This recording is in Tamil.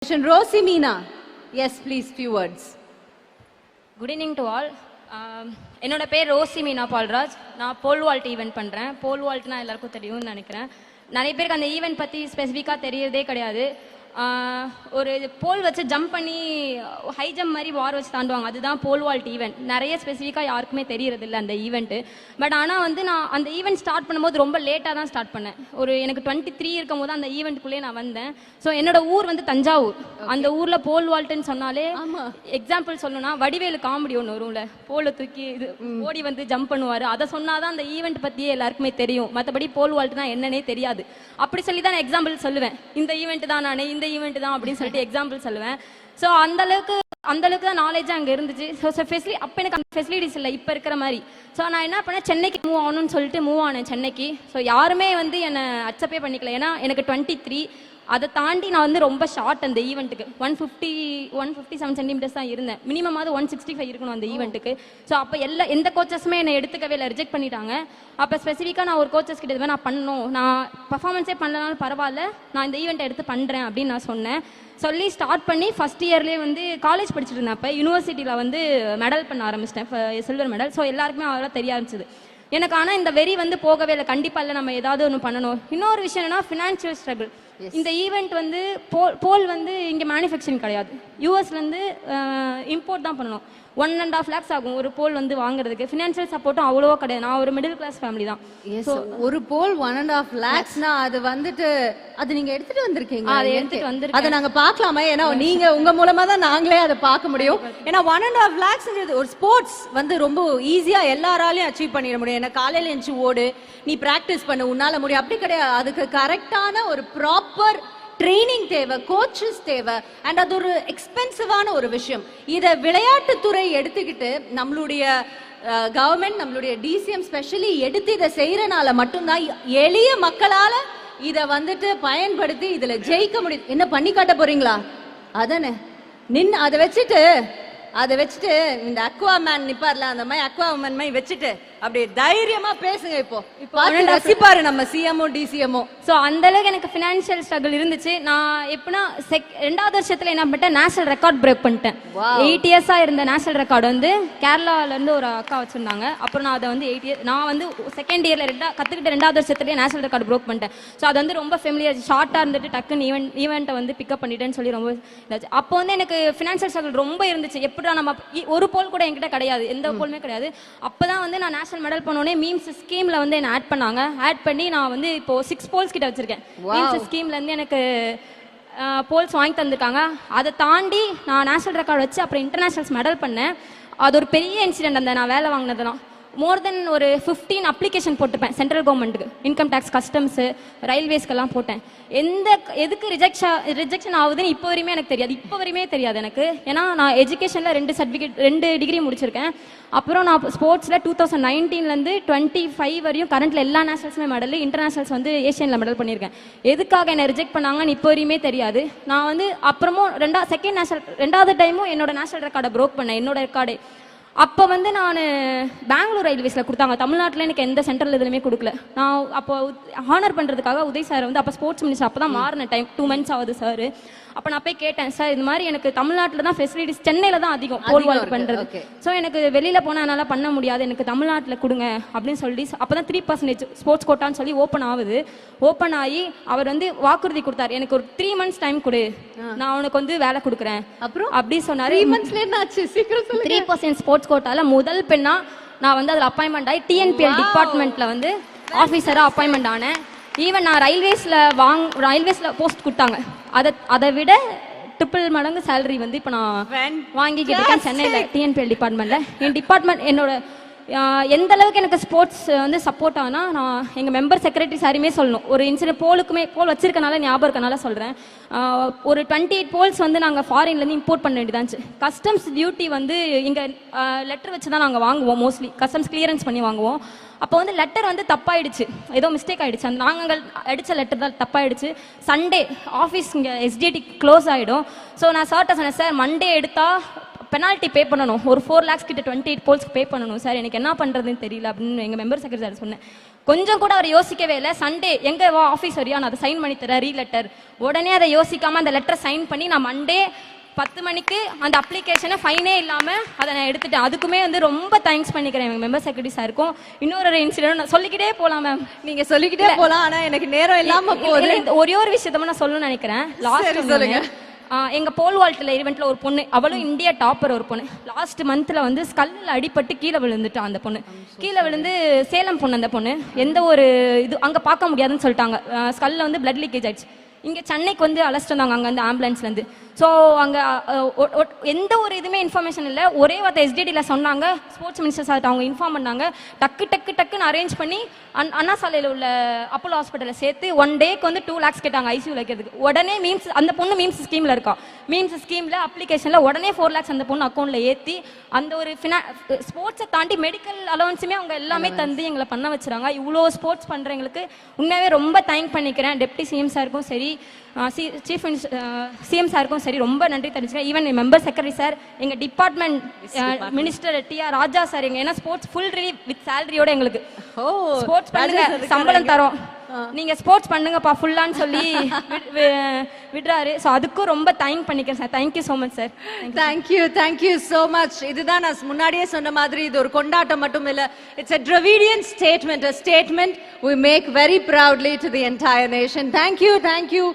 Rosie Meena. Yes, please, few words. Good evening to all. என்னோட பேர் ரோசி மீனா பால்ராஜ். நான் போல் வால்ட் ஈவெண்ட் பண்ணுறேன். போல் வால்ட்னா எல்லாருக்கும் தெரியும்னு நினைக்கிறேன். நிறைய பேருக்கு அந்த ஈவெண்ட் பற்றி ஸ்பெசிஃபிக்காக தெரியறதே கிடையாது. ஒரு போல் வச்சு ஜம்ப் பண்ணி ஹை ஜம்ப் மாதிரி வார் வச்சு தாண்டுவாங்க, அதுதான் போல் வால்ட் ஈவெண்ட். நிறைய ஸ்பெசிஃபிக்காக யாருக்குமே தெரியறது இல்லை அந்த ஈவெண்ட்டு. பட் ஆனால் வந்து நான் அந்த ஈவெண்ட் ஸ்டார்ட் பண்ணும்போது ரொம்ப லேட்டாக தான் ஸ்டார்ட் பண்ணேன். எனக்கு 23 இருக்கும் போது அந்த ஈவெண்ட்டுக்குள்ளேயே நான் வந்தேன். ஸோ என்னோட ஊர் வந்து தஞ்சாவூர். அந்த ஊரில் போல் வால்ட்டுன்னு சொன்னாலே எக்ஸாம்பிள் சொல்லணும்னா வடிவேலு காமெடி ஒன்று வரும்ல, போலை தூக்கி இது ஓடி வந்து ஜம்ப் பண்ணுவார், அதை சொன்னாதான் அந்த ஈவெண்ட் பற்றியே எல்லாருக்குமே தெரியும். மற்றபடி போல் வால்ட்னா என்னன்னே தெரியாது. அப்படி சொல்லி தான் நான் எக்ஸாம்பிள் சொல்லுவேன், இந்த ஈவெண்ட் தான் நான் இந்த ஈவெண்ட் தான் அப்படின்னு சொல்லிட்டு எக்ஸாம்பிள் சொல்லுவேன். ஸோ அந்த அளவுக்கு தான் நாலேஜ் அங்கே இருந்துச்சு. ஸோ அப்போ எனக்கு அந்த ஃபெசிலிட்டிஸ் இல்லை இப்போ இருக்கிற மாதிரி. ஸோ நான் என்ன பண்ணேன், சென்னைக்கு மூவ் ஆகணும்னு சொல்லிட்டு மூவ் ஆனேன் சென்னைக்கு. ஸோ யாருமே வந்து என்னை அக்செப்டே பண்ணிக்கல. ஏன்னா எனக்கு 23, அதை தாண்டி நான் வந்து ரொம்ப ஷார்ட் அந்த ஈவெண்ட்டுக்கு. 157 சென்டிமீட்டர்ஸ் தான் இருந்தேன். மினிமமாவது 165 இருக்கணும் அந்த ஈவெண்ட்டுக்கு. ஸோ அப்போ எந்த கோச்சஸுமே என்னை எடுத்துக்கவே இல்லை, ரிஜெக்ட் பண்ணிட்டாங்க. அப்போ ஸ்பெசிஃபிக்காக நான் ஒரு கோச்சஸ் கிட்ட நான் பண்ணணும், நான் பர்ஃபார்மன்ஸே பண்ணலனாலும் பரவாயில்ல, நான் இந்த ஈவெண்ட்டை எடுத்து பண்ணுறேன் அப்படின்னு நான் சொன்னேன். சொல்லி ஸ்டார்ட் பண்ணி ஃபஸ்ட் இயர்லேயே வந்து காலேஜ் படிச்சுட்டு இருந்தேன். அப்போ யூனிவர்சிட்டியில் வந்து மெடல் பண்ண ஆரம்பிச்சிட்டேன், சில்வர் மெடல். ஸோ எல்லாருக்குமே அதெல்லாம் தெரிய ஆரம்பிச்சிது எனக்கு. ஆனால் இந்த வெறி வந்து போகவே இல்லை. கண்டிப்பாக இல்லை, நம்ம ஏதாவது ஒன்று பண்ணணும். இன்னொரு விஷயம் என்னன்னா, ஃபினான்ஷியல் ஸ்ட்ரகிள். இந்த ஈவெண்ட் வந்து போல் வந்து இங்கே மேனுஃபேக்சரிங் கிடையாது, யூஎஸ்லேருந்து இம்போர்ட் தான் பண்ணணும். 1.5 lakhs ஆகும் ஒரு போல் வந்து வாங்குறதுக்கு. ஃபினான்ஷியல் சப்போர்ட்டும் அவ்வளோவா கிடையாது. நான் ஒரு மிடில் கிளாஸ் ஃபேமிலி தான். ஒரு போல் 1.5 lakhsனா அது வந்துட்டு அது நீங்க எடுத்துட்டு வந்திருக்கீங்க. அதை எடுத்துட்டு வந்து அதை நாங்க பார்க்கலாமா? ஏன்னா நீங்க உங்க மூலமா தான் நாங்களே அதை பார்க்க முடியும். ஏன்னா 1.5 lakhsங்கிறது ஒரு ஸ்போர்ட்ஸ் வந்து ரொம்ப ஈஸியா எல்லாராலையும் அச்சீவ் பண்ணிட முடியும். ஏன்னா காலையில எழுந்து ஓடு, நீ பிராக்டிஸ் பண்ண, உன்னால முடியும். அப்படி கிடையாது. அதுக்கு கரெக்டான ஒரு ப்ராப்பர் ட்ரைனிங் தேவை, கோச்சஸ் தேவை. அண்ட் அது ஒரு எக்ஸ்பென்சிவான ஒரு விஷயம். இதை விளையாட்டுத்துறை எடுத்துக்கிட்டு நம்மளுடைய கவர்மெண்ட், நம்மளுடைய டிசிஎம் ஸ்பெஷலி எடுத்து இதை செய்யறனால மட்டும்தான் எளிய மக்களால இதை வந்துட்டு பயன்படுத்தி இதுல ஜெயிக்க முடியும். என்ன பண்ணி காட்ட போறீங்களா? அதானே நின்று அதை வச்சுட்டு இந்த அக்வா மேன் நிப்பார்ல, அந்த மாதிரி அக்வா மேன் மாதிரி வச்சுட்டு அப்படியே தைரியமா பேசுங்க. இப்போ ரசிப்பாரு நம்ம சிஎம்ஓ டிசிஎம்ஓ. ஸோ அந்த அளவுக்கு எனக்கு ஃபினான்ஷியல் ஸ்ட்ரகிள் இருந்துச்சு. நான் எப்படின்னா 2வது வருஷத்துல என்ன பண்ணிட்டேன், நேஷனல் ரெக்கார்ட் பிரேக் பண்ணிட்டேன். 8 years இருந்த நேஷனல் ரெக்கார்டு வந்து கேரளால இருந்து ஒரு அக்கா வச்சிருந்தாங்க. அப்புறம் நான் அதை வந்து 8 years நான் வந்து செகண்ட் இயர்ல கத்துக்கிட்ட 2வது வருஷத்துலயே நேஷனல் ரெக்கார்டு பிரேக் பண்ணிட்டேன். ஸோ அது வந்து ரொம்ப ஃபெமிலியர், ஷார்ட்டா இருந்துட்டு டக்குன்னு ஈவெண்ட்டை வந்து பிக்கப் பண்ணிட்டேன்னு சொல்லி ரொம்ப இதாச்சு. அப்போ வந்து எனக்கு ஃபினான்ஷியல் ஸ்ட்ரகிள் ரொம்ப இருந்துச்சு. எப்படா நம்ம ஒரு போல் கூட என்கிட்ட கிடையாது, எந்த போலுமே கிடையாது. அப்பதான் வந்து நான் நேஷனல் மெடல் பண்ணோடனே மீம்ஸ் ஸ்கீம்ல வந்து என்ன ஆட் பண்ணாங்க. ஆட் பண்ணி நான் வந்து இப்போ 6 போல்ஸ் கிட்ட வச்சிருக்கேன். மீம்ஸ் ஸ்கீம்ல இருந்து எனக்கு போல்ஸ் வாங்கி தந்திருக்காங்க. அதை தாண்டி நான் நேஷனல் ரெக்கார்டு வச்சு அப்புறம் இன்டர்நேஷனல்ஸ் மெடல் பண்ணேன். அது ஒரு பெரிய இன்சிடென்ட். அந்த நான் வேலை வாங்கினதுலாம் மோர் தென் ஒரு 15 அப்ளிகேஷன் போட்டிருப்பேன் சென்ட்ரல் கவர்மெண்ட்டுக்கு, இன்கம் டேக்ஸ், கஸ்டம்ஸு, ரயில்வேஸ்க்கெல்லாம் போட்டேன். எதுக்கு ரிஜெக்ஷன் ஆகுதுன்னு இப்போ வரையுமே எனக்கு தெரியாது. இப்போ வரையுமே தெரியாது எனக்கு. ஏன்னா நான் எஜுகேஷனில் 2 டிகிரி முடிச்சிருக்கேன். அப்புறம் நான் ஸ்போர்ட்ஸில் 2019 25 வரையும் கரண்ட்டில் எல்லா நேஷனல்ஸுமே மெடல், இன்டர்நேஷனல்ஸ் வந்து ஏஷியனில் மெடல் பண்ணியிருக்கேன். எதுக்காக என்னை ரிஜெக்ட் பண்ணாங்கன்னு இப்போ வரையுமே தெரியாது. நான் வந்து அப்புறமும் 2வது டைமும் என்னோட நேஷனல் ரெக்கார்டை ப்ரோக் பண்ணேன், என்னோட ரெக்கார்டே. அப்போ வந்து நான் பெங்களூர் ரயில்வேஸில் கொடுத்தாங்க. தமிழ்நாட்டில் எனக்கு எந்த சென்ட்ரல் இதுலையுமே கொடுக்கல. நான் அப்போ ஹானர் பண்ணுறதுக்காக உதய் சார் வந்து அப்போ ஸ்போர்ட்ஸ் மினிஸ்டர், அப்போ தான் மாறின டைம், 2 months ஆகுது சார். அப்போ நான் போய் கேட்டேன், சார் இது மாதிரி எனக்கு தமிழ்நாட்டில் தான் ஃபெசிலிட்டிஸ், சென்னையில் தான் அதிகம் போல் வால்ட் பண்ணுறது. ஸோ எனக்கு வெளியில் போனால் என்னால் பண்ண முடியாது, எனக்கு தமிழ்நாட்டில் கொடுங்க அப்படின்னு சொல்லி அப்போ தான் 3% ஸ்போர்ட்ஸ் கோட்டான்னு சொல்லி ஓப்பன் ஆகுது. ஓப்பன் ஆகி அவர் வந்து வாக்குறுதி கொடுத்தாரு, எனக்கு ஒரு 3 months டைம் கொடு, நான் உனக்கு வந்து வேலை கொடுக்குறேன் அப்புறம் அப்படி சொன்னாரு. 3% ஸ்போர்ட்ஸ் கோட்டால முதல் பெண்ணா நான் வந்து அதில் அப்பாயின்மெண்ட் ஆகி டிஎன்பிஎல் டிபார்ட்மெண்ட்ல வந்து ஆஃபீஸராக அப்பாயின்மெண்ட் ஆனேன். ஈவன் நான் ரயில்வேஸில் போஸ்ட் கொடுத்தாங்க, அதை விட 3 மடங்கு சேலரி வந்து இப்போ நான் வாங்கிக்கிட்டு இருக்கேன் சென்னையில் டிஎன்பிஎல் டிபார்ட்மெண்ட்ல. என் டிபார்ட்மெண்ட் என்னோட எந்த அளவுக்கு எனக்கு ஸ்போர்ட்ஸ் வந்து சப்போர்ட் ஆனா, நான் எங்கள் மெம்பர் செக்ரட்டரி சாரியுமே சொல்லணும். ஒரு இன்சிடென்ட் போல் வச்சிருக்கனால ஞாபகம் இருக்கனால சொல்கிறேன். ஒரு 28 போல்ஸ் வந்து நாங்கள் ஃபாரின்லேருந்து இம்போர்ட் பண்ண வேண்டியதாச்சு. கஸ்டம்ஸ் டியூட்டி வந்து இங்கே லெட்டர் வச்சு தான் நாங்கள் வாங்குவோம், மோஸ்ட்லி கஸ்டம்ஸ் கிளியரன்ஸ் பண்ணி வாங்குவோம். அப்போ வந்து லெட்டர் வந்து தப்பாயிடுச்சு, ஏதோ மிஸ்டேக் ஆகிடுச்சு. அந்த நாங்கள் அடித்த லெட்டர் தான் தப்பாயிடுச்சு. சண்டே ஆஃபீஸ் இங்கே எஸ்டிடி க்ளோஸ் ஆகிடும். ஸோ நான் சார்ட்ட சொன்னேன், சார் மண்டே எடுத்தால் பெனால்ட்டி பே பண்ணணும், ஒரு 4 lakhs கிட்ட 28 போல்ஸ்க்கு பே பண்ணணும் சார், எனக்கு என்ன பண்ணுறதுன்னு தெரியல அப்படின்னு எங்கள் மெம்பர் செக்ரட்டரி சார் சொன்னேன். கொஞ்சம் கூட அவர் யோசிக்கவே இல்லை. சண்டே எங்க ஆஃபீஸ் வரையா நான் அதை சைன் பண்ணி தரேன் ரீ லெட்டர். உடனே அதை யோசிக்காம அந்த லெட்டரை சைன் பண்ணி நான் மண்டே 10 மணிக்கு அந்த அப்ளிகேஷனை ஃபைனே இல்லாம அதை நான் எடுத்துட்டேன். அதுக்குமே வந்து ரொம்ப தேங்க்ஸ் பண்ணிக்கிறேன் எங்க மெம்பர் செக்ரட்டரி சாருக்கும். இன்னொரு இன்சிடென்ட் நான் சொல்லிக்கிட்டே போலாம் மேம். நீங்க சொல்லிக்கிட்டே போலாம், ஆனா எனக்கு நேரம் இல்லாம போகுது. ஒரே ஒரு விஷயத்த நான் சொல்லணும்னு நினைக்கிறேன். லாஸ்ட் சொல்லுங்க. எங்க போல் வால்ட்ல ஈவெண்ட்ல ஒரு பொண்ணு, அவளும் இந்தியா டாப்பர் ஒரு பொண்ணு, லாஸ்ட் மந்த்ல வந்து ஸ்கல்ல அடிபட்டு கீழே விழுந்துட்டான். அந்த பொண்ணு கீழே விழுந்து, சேலம் பொண்ணு அந்த பொண்ணு, எந்த ஒரு இது அங்க பார்க்க முடியாதுன்னு சொல்லிட்டாங்க. ஸ்கல்ல வந்து பிளட் லீக்கேஜ் ஆயிடுச்சு. இங்க சென்னைக்கு வந்து அழைச்சிட்டு வந்தாங்க அங்க வந்து ஆம்புலன்ஸ்ல இருந்து. ஸோ அங்க எந்த ஒரு இதுவுமே இன்ஃபர்மேஷன் இல்லை. ஒரே வார்த்தை எஸ்டிடியில் சொன்னாங்க, ஸ்போர்ட்ஸ் மினிஸ்டர் சார் அவங்க இன்ஃபார்ம் பண்ணாங்க. டக்குன்னு அரேஞ்ச் பண்ணி அண்ணா சாலையில் உள்ள அப்போலோ ஹாஸ்பிட்டலில் சேர்த்து 1 டேக்கு வந்து 2 lakhs கேட்டாங்க ஐசியூ வைக்கிறதுக்கு. உடனே மீம்ஸ் அந்த பொண்ணு மீம்ஸ் ஸ்கீமில் இருக்கா. மீம்ஸ் ஸ்கீமில் அப்ளிகேஷனில் உடனே 4 lakhs அந்த பொண்ணு அக்கௌண்ட்டில் ஏற்றி அந்த ஒரு ஸ்போர்ட்ஸை தாண்டி மெடிக்கல் அலவன்ஸுமே அவங்க எல்லாமே தந்து எங்களை பண்ண வச்சுறாங்க. இவ்வளோ ஸ்போர்ட்ஸ் பண்ணுறவங்களுக்கு உண்மையாகவே ரொம்ப தேங்க் பண்ணிக்கிறேன். டெப்டி சிஎம் சாருக்கும் சரி, சீஃப் சிஎம் சாருக்கும் சரி ரொம்ப நன்றி தெரிஞ்சுக்கிறேன். ஈவன் மெம்பர் செக்ரட்டரி சார், எங்க டிபார்ட்மெண்ட் மினிஸ்டர் டிஆர் ராஜா சார், எங்க ஏன்னா ஸ்போர்ட்ஸ் ஃபுல் ரிலீவ் வித் சேலரியோட எங்களுக்கு ஸ்போர்ட்ஸ் பண்ணுங்க சம்பளம் தரோம், நீங்க ஸ்போர்ட்ஸ் பண்ணுங்கப்பா ஃபுல்லான்னு சொல்லி விடுறாரு. ஸோ அதுக்கும் ரொம்ப தேங்க் பண்ணிக்கிறேன் sir. Thank you so much sir. Thank you so much. இதுதான் நான் முன்னாடியே சொன்ன மாதிரி இது ஒரு கொண்டாட்டம் மட்டும் இல்ல, it's a Dravidian statement, a statement we make very proudly to the entire nation. Thank you.